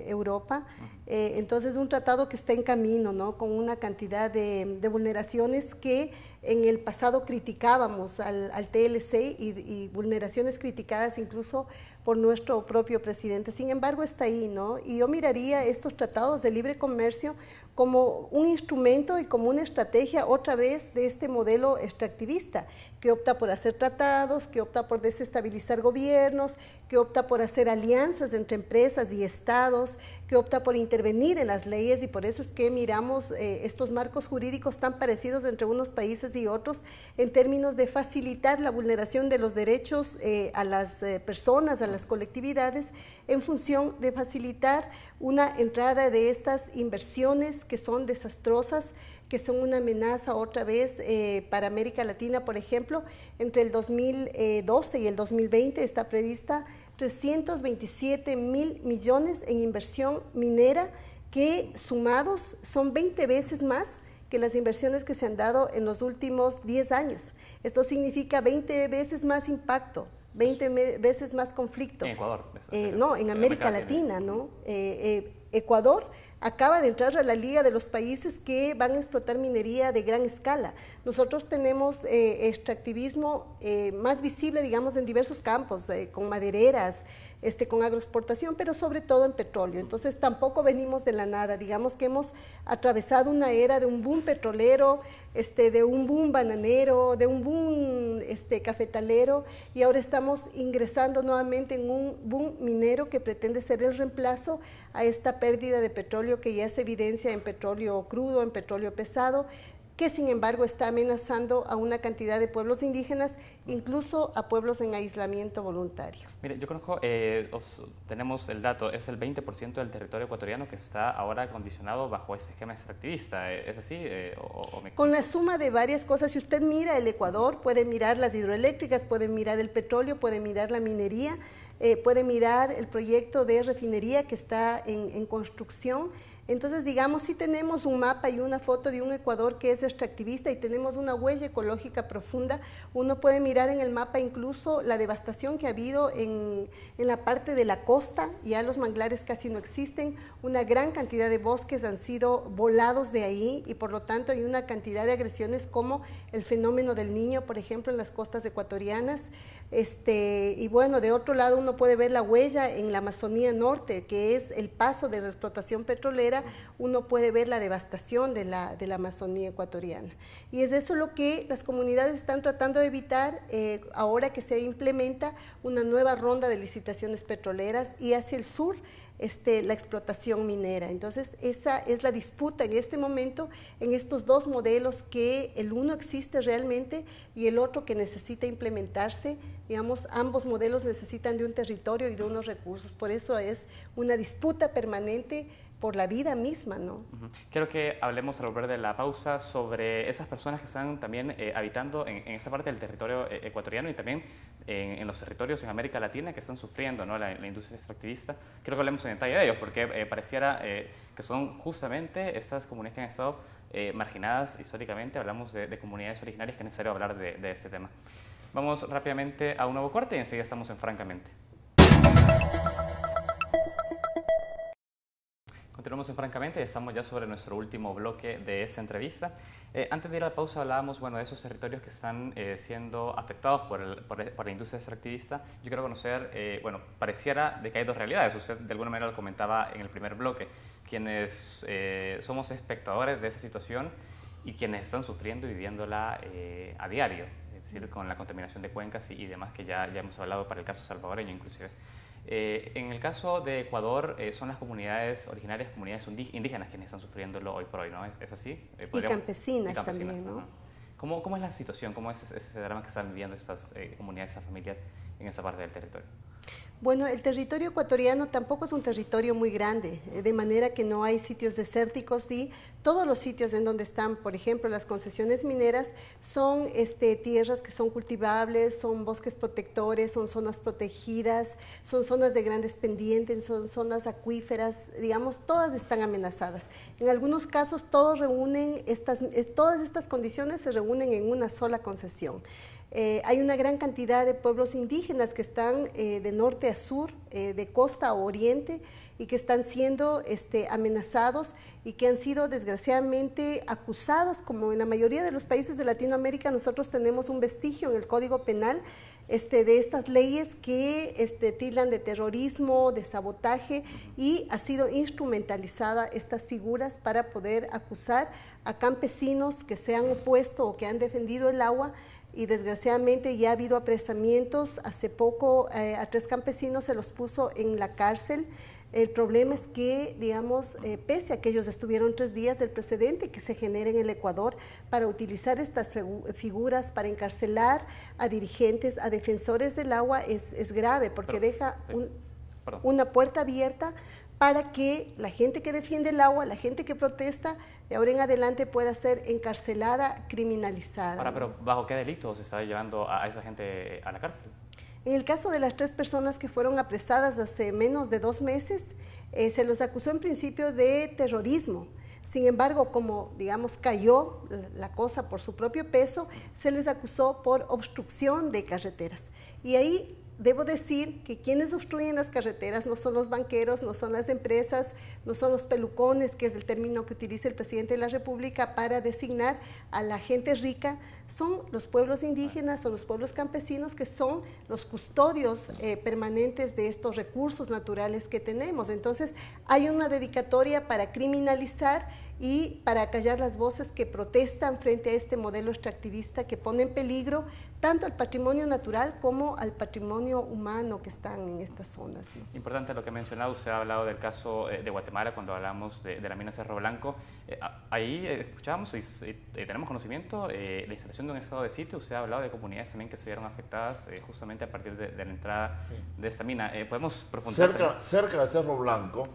Europa. Entonces, un tratado que está en camino, ¿no? Con una cantidad de vulneraciones que en el pasado criticábamos al TLC y vulneraciones criticadas incluso por nuestro propio presidente. Sin embargo, está ahí, ¿no? Y yo miraría estos tratados de libre comercio como un instrumento y como una estrategia otra vez de este modelo extractivista, que opta por hacer tratados, que opta por desestabilizar gobiernos, que opta por hacer alianzas entre empresas y estados, que opta por intervenir en las leyes, y por eso es que miramos estos marcos jurídicos tan parecidos entre unos países y otros en términos de facilitar la vulneración de los derechos a las personas, a las colectividades, en función de facilitar una entrada de estas inversiones que son desastrosas, que son una amenaza otra vez para América Latina. Por ejemplo, entre el 2012 y el 2020 está prevista 327.000 millones en inversión minera, que sumados son 20 veces más que las inversiones que se han dado en los últimos 10 años. Esto significa 20 veces más impacto, 20 veces más conflicto. En Ecuador. No, en América Latina, ¿no? Ecuador acaba de entrar a la liga de los países que van a explotar minería de gran escala. Nosotros tenemos extractivismo más visible, digamos, en diversos campos, con madereras, con agroexportación, pero sobre todo en petróleo. Entonces tampoco venimos de la nada, digamos que hemos atravesado una era de un boom petrolero, de un boom bananero, de un boom cafetalero, y ahora estamos ingresando nuevamente en un boom minero que pretende ser el reemplazo a esta pérdida de petróleo que ya se evidencia en petróleo crudo, en petróleo pesado, que sin embargo está amenazando a una cantidad de pueblos indígenas, incluso a pueblos en aislamiento voluntario. Mire, yo conozco, tenemos el dato, es el 20% del territorio ecuatoriano que está ahora acondicionado bajo ese esquema extractivista. ¿Es así? Con la suma de varias cosas, si usted mira el Ecuador, puede mirar las hidroeléctricas, puede mirar el petróleo, puede mirar la minería, puede mirar el proyecto de refinería que está en construcción. Entonces, digamos, sí tenemos un mapa y una foto de un Ecuador que es extractivista y tenemos una huella ecológica profunda. Uno puede mirar en el mapa incluso la devastación que ha habido en la parte de la costa. Ya los manglares casi no existen, una gran cantidad de bosques han sido volados de ahí, y por lo tanto hay una cantidad de agresiones como el fenómeno del Niño, por ejemplo, en las costas ecuatorianas. Y bueno, de otro lado uno puede ver la huella en la Amazonía Norte, que es el paso de la explotación petrolera. Uno puede ver la devastación de la Amazonía ecuatoriana. Y es eso lo que las comunidades están tratando de evitar ahora que se implementa una nueva ronda de licitaciones petroleras y hacia el sur la explotación minera. Entonces, esa es la disputa en este momento en estos dos modelos, que el uno existe realmente y el otro que necesita implementarse. Digamos, ambos modelos necesitan de un territorio y de unos recursos. Por eso es una disputa permanente por la vida misma, ¿no? Quiero que hablemos al volver de la pausa sobre esas personas que están también habitando en esa parte del territorio ecuatoriano y también en los territorios en América Latina que están sufriendo, ¿no?, la industria extractivista. Quiero que hablemos en detalle de ellos, porque pareciera que son justamente esas comunidades que han estado marginadas históricamente. Hablamos de comunidades originarias, que es necesario hablar de este tema. Vamos rápidamente a un nuevo corte y enseguida estamos en Francamente. Continuamos en Francamente y estamos ya sobre nuestro último bloque de esta entrevista. Antes de ir a la pausa hablábamos, bueno, de esos territorios que están siendo afectados por la industria extractivista. Yo quiero conocer, bueno, pareciera de que hay dos realidades. Usted de alguna manera lo comentaba en el primer bloque, quienes somos espectadores de esa situación y quienes están sufriendo y viviéndola a diario, es decir, con la contaminación de cuencas y demás que ya hemos hablado para el caso salvadoreño inclusive. En el caso de Ecuador, son las comunidades originarias, comunidades indígenas quienes están sufriéndolo hoy por hoy, ¿no? ¿Es así? Y campesinas también, ¿no? ¿Cómo es la situación? ¿Cómo es ese drama que están viviendo estas comunidades, estas familias en esa parte del territorio? Bueno, el territorio ecuatoriano tampoco es un territorio muy grande, de manera que no hay sitios desérticos y todos los sitios en donde están, por ejemplo, las concesiones mineras son tierras que son cultivables, son bosques protectores, son zonas protegidas, son zonas de grandes pendientes, son zonas acuíferas, digamos, todas están amenazadas. En algunos casos todas estas condiciones se reúnen en una sola concesión. Hay una gran cantidad de pueblos indígenas que están de norte a sur, de costa a oriente, y que están siendo amenazados y que han sido desgraciadamente acusados, como en la mayoría de los países de Latinoamérica. Nosotros tenemos un vestigio en el Código Penal de estas leyes que tildan de terrorismo, de sabotaje, y ha sido instrumentalizada estas figuras para poder acusar a campesinos que se han opuesto o que han defendido el agua. Y desgraciadamente ya ha habido apresamientos. Hace poco a 3 campesinos se los puso en la cárcel. El problema es que, digamos, pese a que ellos estuvieron 3 días, el precedente que se genera en el Ecuador para utilizar estas figuras para encarcelar a dirigentes, a defensores del agua es grave, porque deja una puerta abierta para que la gente que defiende el agua, la gente que protesta, de ahora en adelante pueda ser encarcelada, criminalizada. Ahora, pero ¿bajo qué delitos se está llevando a esa gente a la cárcel? En el caso de las 3 personas que fueron apresadas hace menos de 2 meses, se los acusó en principio de terrorismo. Sin embargo, como, digamos, cayó la cosa por su propio peso, se les acusó por obstrucción de carreteras. Y ahí debo decir que quienes obstruyen las carreteras no son los banqueros, no son las empresas, no son los pelucones, que es el término que utiliza el presidente de la República para designar a la gente rica, son los pueblos indígenas o los pueblos campesinos, que son los custodios permanentes de estos recursos naturales que tenemos. Entonces, hay una dedicatoria para criminalizar y para callar las voces que protestan frente a este modelo extractivista que pone en peligro tanto al patrimonio natural como al patrimonio humano que están en estas zonas, ¿no? Importante lo que ha mencionado. Usted ha hablado del caso de Guatemala cuando hablamos de la mina Cerro Blanco. Ahí escuchábamos y tenemos conocimiento de la instalación de un estado de sitio. Usted ha hablado de comunidades también que se vieron afectadas justamente a partir de la entrada de esta mina. ¿Podemos profundizar? Cerca de Cerro Blanco,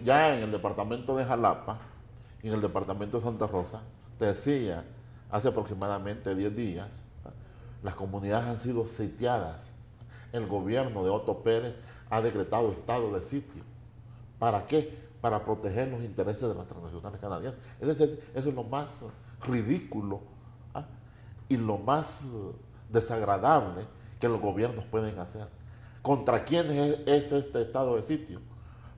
ya en el departamento de Jalapa y en el departamento de Santa Rosa, te decía, hace aproximadamente 10 días, las comunidades han sido sitiadas. El gobierno de Otto Pérez ha decretado estado de sitio. ¿Para qué? Para proteger los intereses de las transnacionales canadienses. Eso es lo más ridículo y lo más desagradable que los gobiernos pueden hacer. ¿Contra quiénes es este estado de sitio?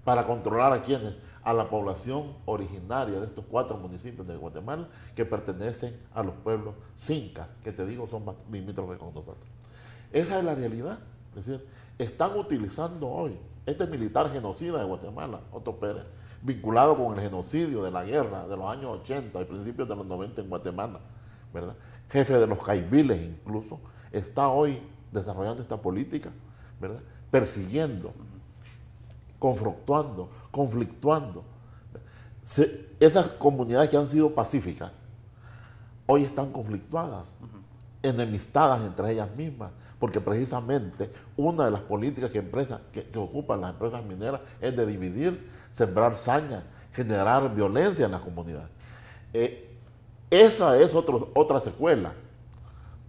Para controlar a quiénes, a la población originaria de estos 4 municipios de Guatemala que pertenecen a los pueblos Cinca, que te digo son más limítrofes con nosotros. Esa es la realidad. Es decir, están utilizando hoy este militar genocida de Guatemala, Otto Pérez, vinculado con el genocidio de la guerra de los años 80 y principios de los 90 en Guatemala, ¿verdad? Jefe de los caibiles incluso, está hoy desarrollando esta política, ¿verdad? Persiguiendo, conflictuando. Esas comunidades que han sido pacíficas, hoy están conflictuadas, enemistadas entre ellas mismas, porque precisamente una de las políticas que ocupan las empresas mineras es de dividir, sembrar saña, generar violencia en las comunidades. Esa es otra secuela,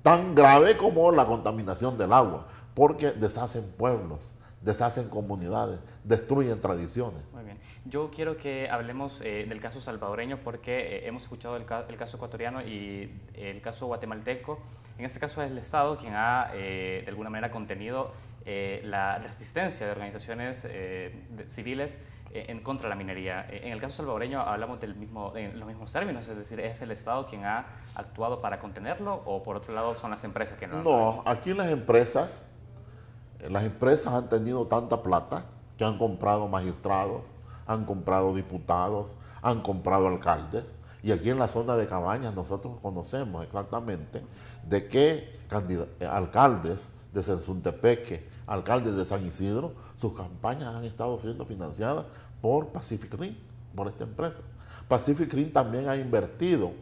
tan grave como la contaminación del agua, porque deshacen pueblos, deshacen comunidades, destruyen tradiciones. Muy bien. Yo quiero que hablemos del caso salvadoreño porque hemos escuchado el caso ecuatoriano y el caso guatemalteco. En este caso es el Estado quien ha de alguna manera contenido la resistencia de organizaciones civiles en contra de la minería. En el caso salvadoreño hablamos en los mismos términos, es decir, ¿es el Estado quien ha actuado para contenerlo o por otro lado son las empresas que no? No, aquí las empresas han tenido tanta plata que han comprado magistrados, han comprado diputados, han comprado alcaldes. Y aquí en la zona de Cabañas nosotros conocemos exactamente de qué alcaldes de Sensuntepeque, alcaldes de San Isidro, sus campañas han estado siendo financiadas por Pacific Rim, por esta empresa. Pacific Rim también ha invertido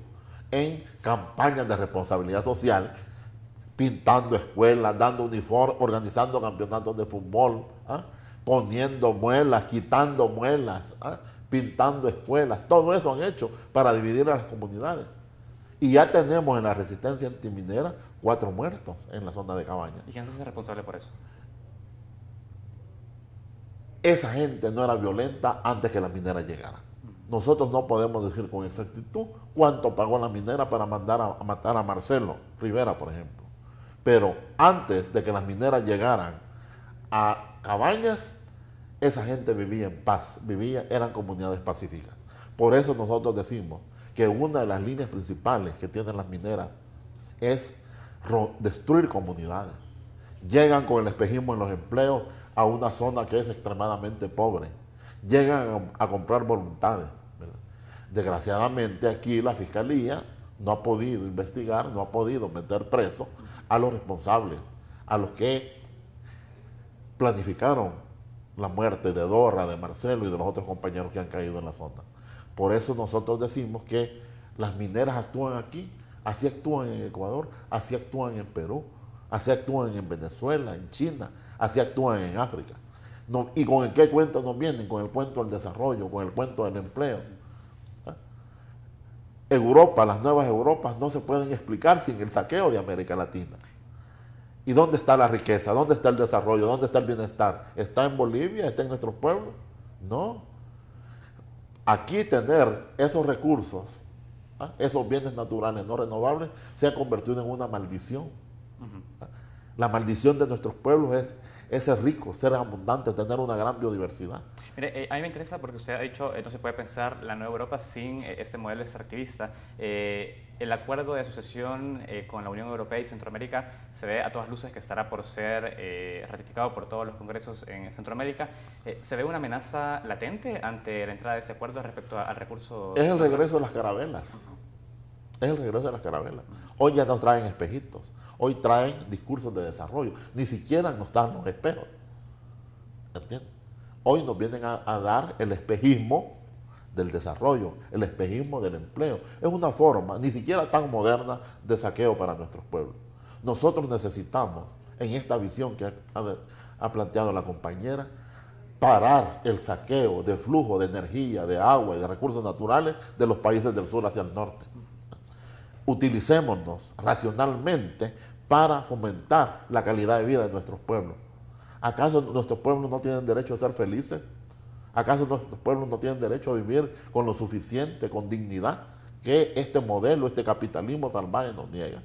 en campañas de responsabilidad social pintando escuelas, dando uniformes, organizando campeonatos de fútbol, poniendo muelas, quitando muelas, pintando escuelas, todo eso han hecho para dividir a las comunidades. Y ya tenemos en la resistencia antiminera 4 muertos en la zona de Cabañas. ¿Y quién se hace responsable por eso? Esa gente no era violenta antes que la minera llegara. Nosotros no podemos decir con exactitud cuánto pagó la minera para mandar a matar a Marcelo Rivera, por ejemplo. Pero antes de que las mineras llegaran a Cabañas, esa gente vivía en paz, eran comunidades pacíficas. Por eso nosotros decimos que una de las líneas principales que tienen las mineras es destruir comunidades. Llegan con el espejismo en los empleos a una zona que es extremadamente pobre. Llegan a comprar voluntades, ¿verdad? Desgraciadamente aquí la Fiscalía no ha podido investigar, no ha podido meter preso a los responsables, a los que planificaron la muerte de Dorra, de Marcelo y de los otros compañeros que han caído en la zona. Por eso nosotros decimos que las mineras actúan aquí, así actúan en Ecuador, así actúan en Perú, así actúan en Venezuela, en China, así actúan en África. No, ¿y con qué cuento nos vienen? Con el cuento del desarrollo, con el cuento del empleo. Europa, las nuevas Europas no se pueden explicar sin el saqueo de América Latina. ¿Y dónde está la riqueza? ¿Dónde está el desarrollo? ¿Dónde está el bienestar? ¿Está en Bolivia? ¿Está en nuestros pueblos? No. Aquí tener esos recursos, esos bienes naturales no renovables, se ha convertido en una maldición. La maldición de nuestros pueblos es ser rico, ser abundante, tener una gran biodiversidad. Mire, a mí me interesa porque usted ha dicho no se puede pensar la nueva Europa sin este modelo extractivista. El acuerdo de asociación con la Unión Europea y Centroamérica se ve a todas luces que estará por ser ratificado por todos los congresos en Centroamérica. ¿Se ve una amenaza latente ante la entrada de ese acuerdo respecto al recurso? Es el regreso de las carabelas. Es el regreso de las carabelas. Hoy ya no traen espejitos. Hoy traen discursos de desarrollo. Ni siquiera nos dan los espejos. ¿Entiendes? Hoy nos vienen a dar el espejismo del desarrollo, el espejismo del empleo. Es una forma, ni siquiera tan moderna, de saqueo para nuestros pueblos. Nosotros necesitamos, en esta visión que ha planteado la compañera, parar el saqueo de flujo de energía, de agua y de recursos naturales de los países del sur hacia el norte. Utilicémonos racionalmente para fomentar la calidad de vida de nuestros pueblos. ¿Acaso nuestros pueblos no tienen derecho a ser felices? ¿Acaso nuestros pueblos no tienen derecho a vivir con lo suficiente, con dignidad, que este modelo, este capitalismo salvaje nos niega?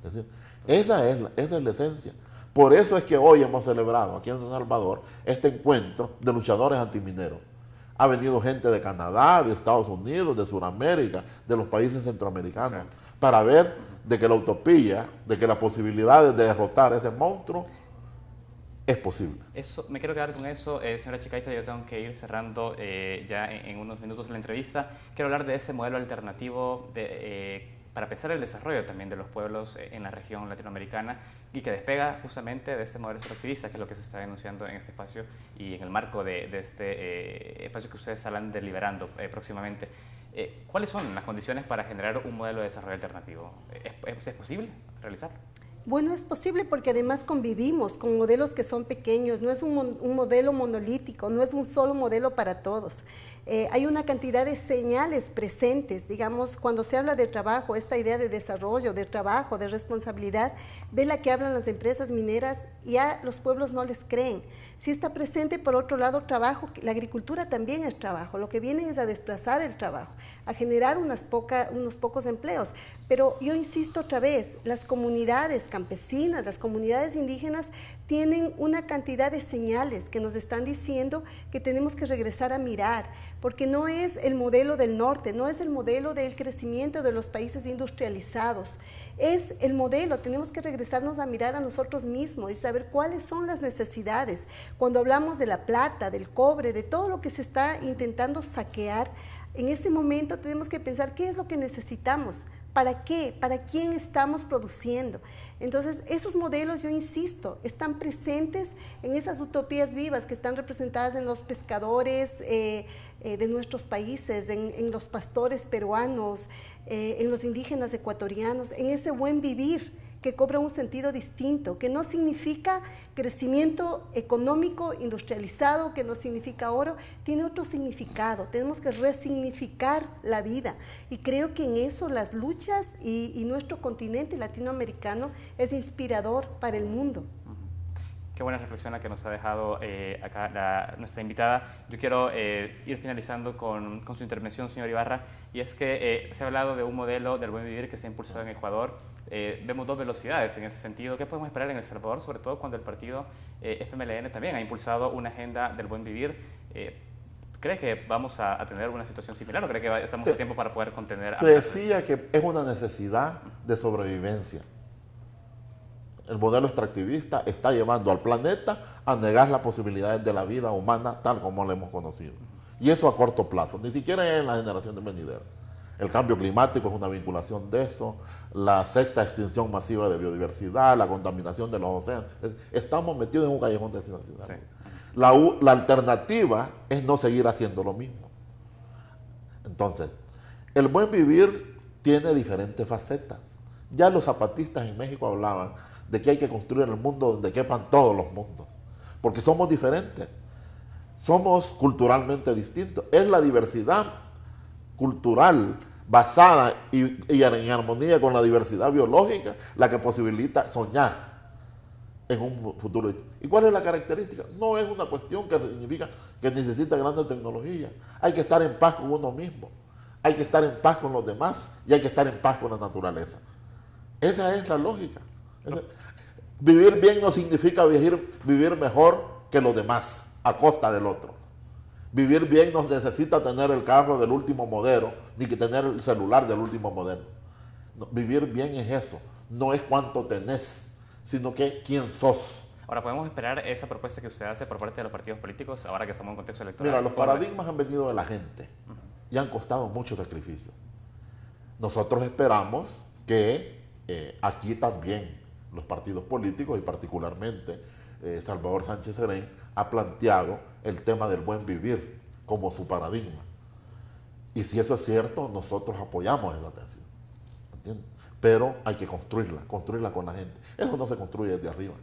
Es decir, esa es la esencia. Por eso es que hoy hemos celebrado aquí en San Salvador este encuentro de luchadores antimineros. Ha venido gente de Canadá, de Estados Unidos, de Sudamérica, de los países centroamericanos, para ver de que la utopía, de que la posibilidad de derrotar ese monstruo es posible. Eso, me quiero quedar con eso, señora Chicaiza, yo tengo que ir cerrando ya en unos minutos la entrevista. Quiero hablar de ese modelo alternativo para pensar el desarrollo también de los pueblos en la región latinoamericana y que despega justamente de este modelo extractivista, que es lo que se está denunciando en este espacio y en el marco de este espacio que ustedes estarán deliberando próximamente. ¿Cuáles son las condiciones para generar un modelo de desarrollo alternativo? ¿Es posible realizarlo? Bueno, es posible porque además convivimos con modelos que son pequeños, no es un modelo monolítico, no es un solo modelo para todos. Hay una cantidad de señales presentes, digamos, cuando se habla de trabajo, esta idea de desarrollo, de trabajo, de responsabilidad, de la que hablan las empresas mineras, ya los pueblos no les creen. Sí está presente, por otro lado, trabajo, la agricultura también es trabajo, lo que vienen es a desplazar el trabajo, a generar unos pocos empleos. Pero yo insisto otra vez, las comunidades campesinas, las comunidades indígenas tienen una cantidad de señales que nos están diciendo que tenemos que regresar a mirar, porque no es el modelo del norte, no es el modelo del crecimiento de los países industrializados, es el modelo, tenemos que regresarnos a mirar a nosotros mismos y saber cuáles son las necesidades. Cuando hablamos de la plata, del cobre, de todo lo que se está intentando saquear, en ese momento tenemos que pensar qué es lo que necesitamos. ¿Para qué? ¿Para quién estamos produciendo? Entonces, esos modelos, yo insisto, están presentes en esas utopías vivas que están representadas en los pescadores de nuestros países, en los pastores peruanos, en los indígenas ecuatorianos, en ese buen vivir que cobra un sentido distinto, que no significa crecimiento económico industrializado, que no significa oro, tiene otro significado. Tenemos que resignificar la vida y creo que en eso las luchas y nuestro continente latinoamericano es inspirador para el mundo. Qué buena reflexión la que nos ha dejado acá nuestra invitada. Yo quiero ir finalizando con su intervención, señor Ibarra, y es que se ha hablado de un modelo del buen vivir que se ha impulsado en Ecuador. Vemos dos velocidades en ese sentido. ¿Qué podemos esperar en El Salvador, sobre todo cuando el partido FMLN también ha impulsado una agenda del buen vivir? ¿Cree que vamos a tener una situación similar o cree que estamos a tiempo para poder contener? Te decía que es una necesidad de sobrevivencia. El modelo extractivista está llevando al planeta a negar las posibilidades de la vida humana tal como la hemos conocido. Y eso a corto plazo, ni siquiera en la generación de venidera. El cambio climático es una vinculación de eso, la sexta extinción masiva de biodiversidad, la contaminación de los océanos. Estamos metidos en un callejón de ciudad. Sí. La alternativa es no seguir haciendo lo mismo. Entonces, el buen vivir tiene diferentes facetas. Ya los zapatistas en México hablaban de que hay que construir el mundo donde quepan todos los mundos, porque somos diferentes, somos culturalmente distintos. Es la diversidad cultural basada y en armonía con la diversidad biológica la que posibilita soñar en un futuro. ¿Y cuál es la característica? No es una cuestión que significa que necesita grandes tecnologías. Hay que estar en paz con uno mismo, hay que estar en paz con los demás y hay que estar en paz con la naturaleza. Esa es la lógica. Vivir bien no significa vivir mejor que los demás a costa del otro. Vivir bien no necesita tener el carro del último modelo ni que tener el celular del último modelo. No, vivir bien es eso, no es cuánto tenés, sino que quién sos. Ahora, ¿podemos esperar esa propuesta que usted hace por parte de los partidos políticos ahora que estamos en un contexto electoral? Mira, los paradigmas han venido de la gente y han costado mucho sacrificio. Nosotros esperamos que aquí también los partidos políticos y particularmente Salvador Sánchez Serén ha planteado el tema del buen vivir como su paradigma. Y si eso es cierto, nosotros apoyamos esa tesis. ¿Entiendes? Pero hay que construirla con la gente. Eso no se construye desde arriba.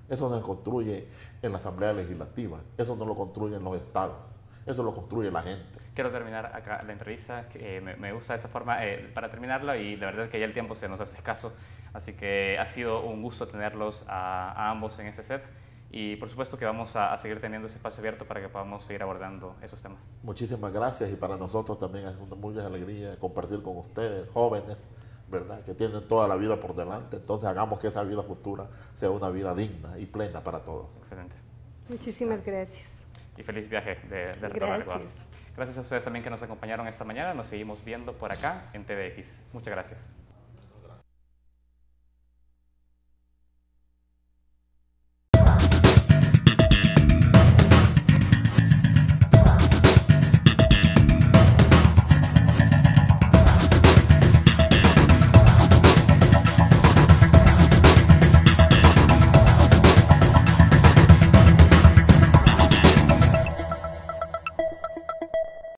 Eso no se construye en la Asamblea Legislativa. Eso no lo construyen los estados. Eso lo construye la gente. Quiero terminar acá la entrevista, que me gusta esa forma para terminarla y la verdad es que ya el tiempo se nos hace escaso, así que ha sido un gusto tenerlos a ambos en este set y por supuesto que vamos a seguir teniendo ese espacio abierto para que podamos seguir abordando esos temas. Muchísimas gracias y para nosotros también es una mucha alegría compartir con ustedes, jóvenes, ¿verdad? Que tienen toda la vida por delante, entonces hagamos que esa vida futura sea una vida digna y plena para todos. Excelente. Muchísimas gracias. Y feliz viaje de retorno al Ecuador. Gracias a ustedes también que nos acompañaron esta mañana. Nos seguimos viendo por acá en TVX. Muchas gracias.